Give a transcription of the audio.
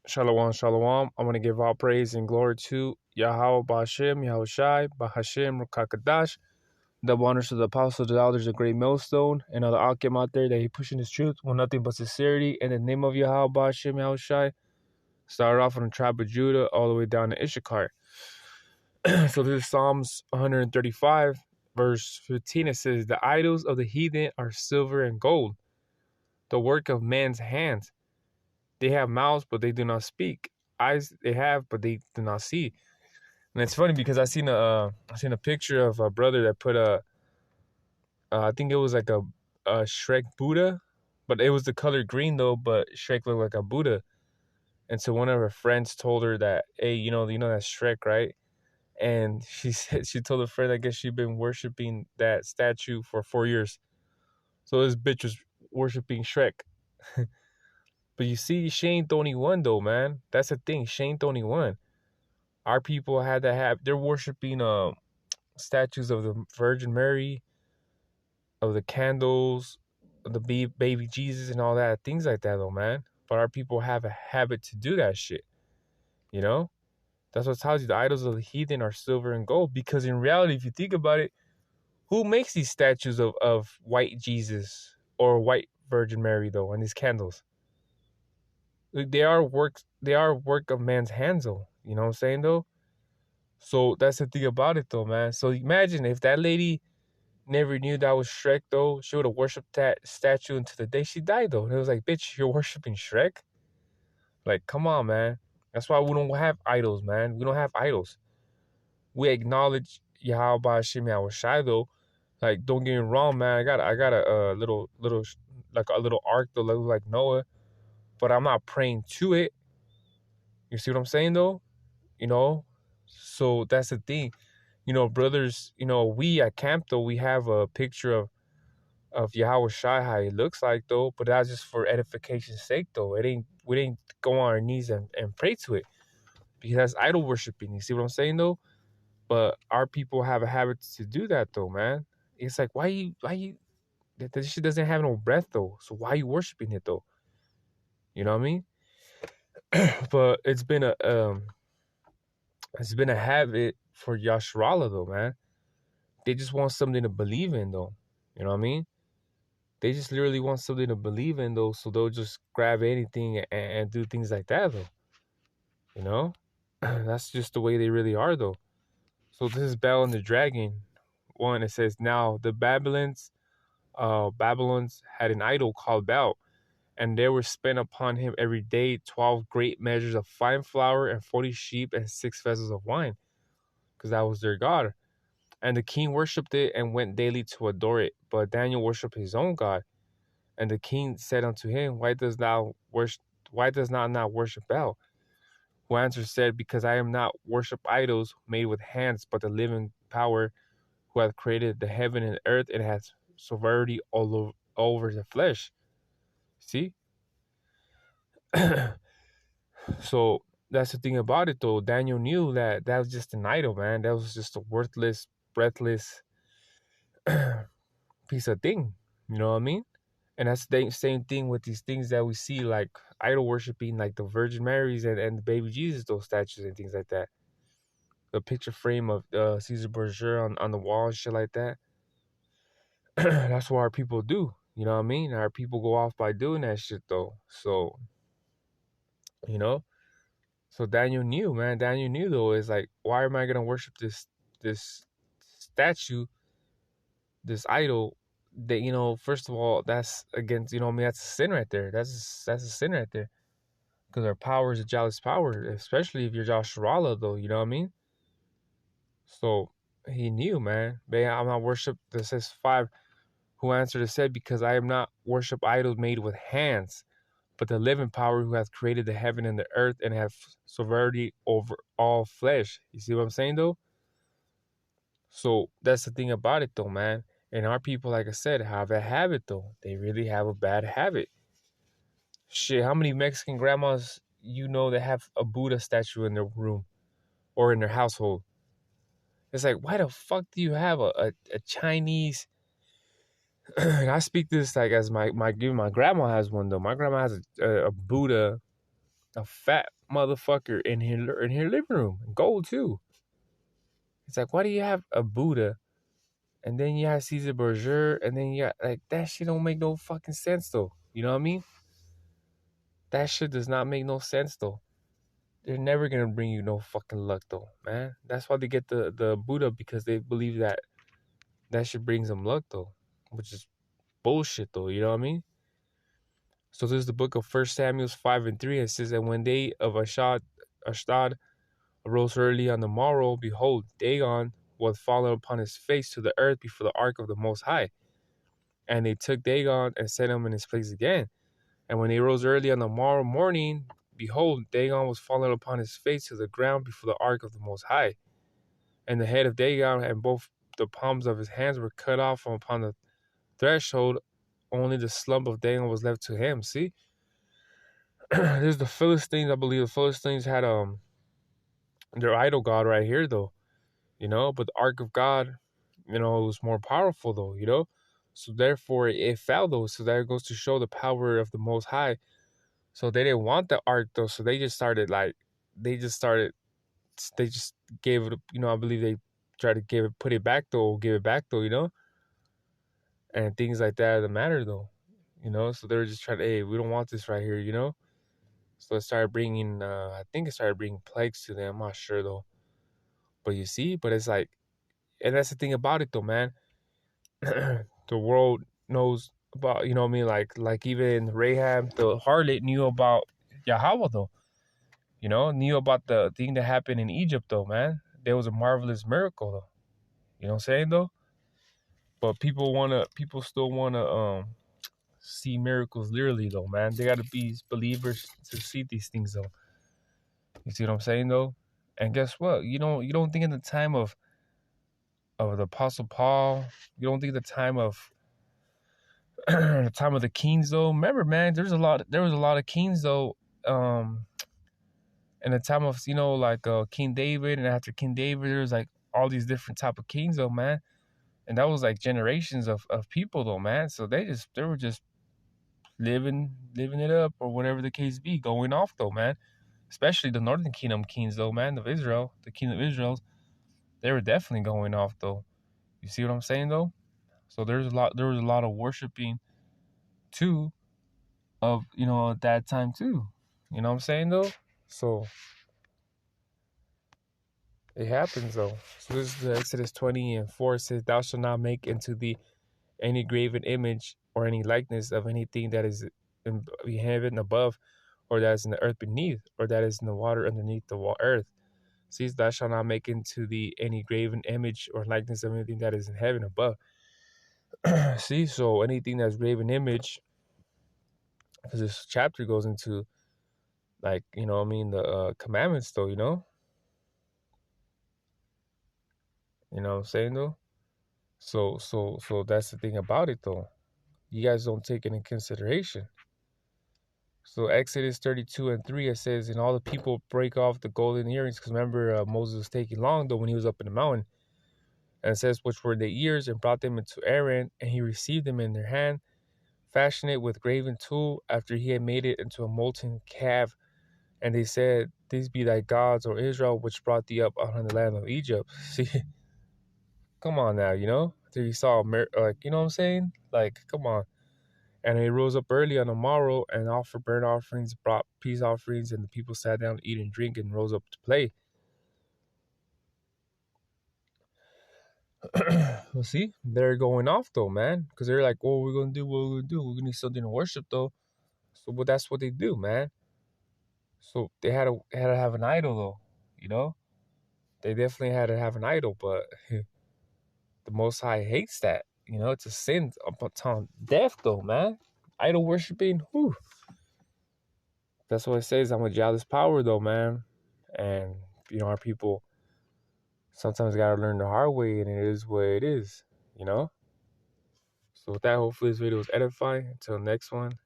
Shalom, shalom. I want to give all praise and glory to Yahweh Ba'Shem, Yahushai, Bahashem, Rukakadash, double honors to the apostles, the elders, the great millstone, and all the Akim out there that he pushing his truth with nothing but sincerity. In the name of Yahweh Ba'Shem, Yahushai, started off from the tribe of Judah all the way down to Issachar. So this is Psalms 135, verse 15. It says, "The idols of the heathen are silver and gold, the work of man's hands. They have mouths, but they do not speak. Eyes they have, but they do not see." And it's funny because I seen a picture of a brother that put I think it was like a Shrek Buddha, but it was the color green though. But Shrek looked like a Buddha, and so one of her friends told her that, hey, you know that's Shrek, right? And she said she told a friend, I guess she'd been worshiping that statue for 4 years. So this bitch was worshiping Shrek. But you see, she ain't the only one though, man. That's the thing. She ain't the only one. Our people had to have, they're worshiping statues of the Virgin Mary, of the candles, of the baby Jesus and all that, things like that though, man. But our people have a habit to do that shit, you know? That's what tells you the idols of the heathen are silver and gold. Because in reality, if you think about it, who makes these statues of white Jesus or white Virgin Mary though, and these candles? Like, they are work of man's hands though. You know what I'm saying though? So that's the thing about it though, man. So imagine if that lady never knew that was Shrek though, she would have worshipped that statue until the day she died though. And it was like, bitch, you're worshiping Shrek? Like, come on, man. That's why we don't have idols, man. We don't have idols. We acknowledge Yahweh Ba'Shem Yahushai though. Like, don't get me wrong, man. I got a little like a little ark that looks like Noah, but I'm not praying to it. You see what I'm saying though? You know? So that's the thing. You know, brothers, we at camp though, we have a picture of Yahweh Shai, how he looks like though, but that's just for edification's sake though. We didn't go on our knees and pray to it. Because that's idol worshiping. You see what I'm saying though? But our people have a habit to do that though, man. It's like, why you that shit doesn't have no breath though. So why are you worshiping it though? You know what I mean? But it's been a habit for Yasharala though, man. They just want something to believe in though. You know what I mean? They just literally want something to believe in though, so they'll just grab anything and do things like that though. You know? That's just the way they really are though. So this is Bel and the Dragon. One, it says, now the Babylons had an idol called Bel, and there were spent upon him every day 12 great measures of fine flour and 40 sheep and 6 vessels of wine, because that was their god. And the king worshipped it and went daily to adore it. But Daniel worshipped his own God. And the king said unto him, Why does not worship Bel? Who answered said, Because I am not worship idols made with hands, but the living power who hath created the heaven and earth and has sovereignty all over the flesh. See? So that's the thing about it though. Daniel knew that was just an idol, man. That was just a worthless, breathless piece of thing. You know what I mean? And that's the same thing with these things that we see, like idol worshiping, like the Virgin Marys and the baby Jesus, those statues and things like that. The picture frame of Caesar Borgia on the wall and shit like that. That's what our people do. You know what I mean? Our people go off by doing that shit though. So, you know? So Daniel knew, man. Daniel knew though. It's like, why am I gonna worship this statue, this idol? That, first of all, that's against, I mean, that's a sin right there. That's a sin right there. Because our power is a jealous power, especially if you're Joshua though. You know what I mean? So he knew, man. But I'm not worship. This says 5. Who answered and said, Because I am not worship idols made with hands, but the living power who hath created the heaven and the earth and have sovereignty over all flesh. You see what I'm saying though? So that's the thing about it though, man. And our people, like I said, have a habit though. They really have a bad habit. Shit, how many Mexican grandmas that have a Buddha statue in their room or in their household? It's like, why the fuck do you have a Chinese And I speak this like as my grandma has one though. My grandma has a Buddha, a fat motherfucker in her living room, gold too. It's like, why do you have a Buddha and then you have Caesar Borgia and then you got like that shit don't make no fucking sense though. You know what I mean? That shit does not make no sense though. They're never gonna bring you no fucking luck though, man. That's why they get the Buddha because they believe that that shit brings them luck though, which is bullshit though. You know what I mean? So this is the book of First Samuel 5:3. It says that when they of Ashdod arose early on the morrow, behold, Dagon was fallen upon his face to the earth before the ark of the Most High. And they took Dagon and set him in his place again. And when they rose early on the morrow morning, behold, Dagon was fallen upon his face to the ground before the ark of the Most High. And the head of Dagon and both the palms of his hands were cut off from upon the threshold. Only the slump of Dagon was left to him. See? There's the Philistines. I believe the Philistines had their idol god right here though, you know, but the ark of God, you know, it was more powerful though, you know. So therefore it fell though. So that goes to show the power of the Most High. So they didn't want the ark though. So they just started like they just gave it, you know, I believe they tried to give it back though, you know, and things like that that matter though, you know. So they were just trying to, hey, we don't want this right here, you know. So it started bringing, I think it started bringing plagues to them. I'm not sure though. But you see, but it's like, and that's the thing about it though, man. The world knows about, you know what I mean? Like even Rahab, the harlot, knew about Yahweh though. You know, knew about the thing that happened in Egypt though, man. There was a marvelous miracle though. You know what I'm saying though? But people still wanna see miracles literally though, man. They gotta be believers to see these things though. You see what I'm saying though? And guess what? You don't think in the time of the Apostle Paul, you don't think the time of the time of the kings though. Remember, man, there was a lot of kings though, in the time of, you know, like King David, and after King David there was like all these different type of kings though, man. And that was like generations of people though, man. So they were just living it up, or whatever the case be, going off though, man. Especially the Northern Kingdom kings though, man, of Israel, the Kingdom of Israel, they were definitely going off though. You see what I'm saying though? So there was a lot of worshiping too, of, you know, at that time too. You know what I'm saying though? So it happens though. So this is the Exodus 20:4. It says, "Thou shalt not make into thee any graven image or any likeness of anything that is in heaven above, or that is in the earth beneath, or that is in the water underneath the earth." See, thou shalt not make into thee any graven image or likeness of anything that is in heaven above. See, so anything that's graven image, because this chapter goes into, like, you know what I mean, the commandments though, you know what I'm saying though. So that's the thing about it though. You guys don't take it in consideration. So Exodus 32:3, it says, and all the people break off the golden earrings, because remember, Moses was taking long though when he was up in the mountain. And it says, which were the ears, and brought them into Aaron, and he received them in their hand, fashioned it with graven tool, after he had made it into a molten calf. And they said, these be thy gods, O Israel, which brought thee up out of the land of Egypt. See, come on now, you know? After he saw, like, you know what I'm saying? Like, come on. And he rose up early on the morrow and offered burnt offerings, brought peace offerings, and the people sat down to eat and drink and rose up to play. Well, see, they're going off though, man, because they're like, "Oh, we're gonna do what we're gonna do. We're gonna need something to worship though." So, but that's what they do, man. So they had to have an idol though, you know. They definitely had to have an idol, but the Most High hates that. You know, it's a sin upon death though, man. Idol worshiping, whew. That's what it says. I'm a jealous power though, man. And you know, our people sometimes gotta learn the hard way, and it is what it is, you know. So with that, hopefully this video was edifying. Until next one.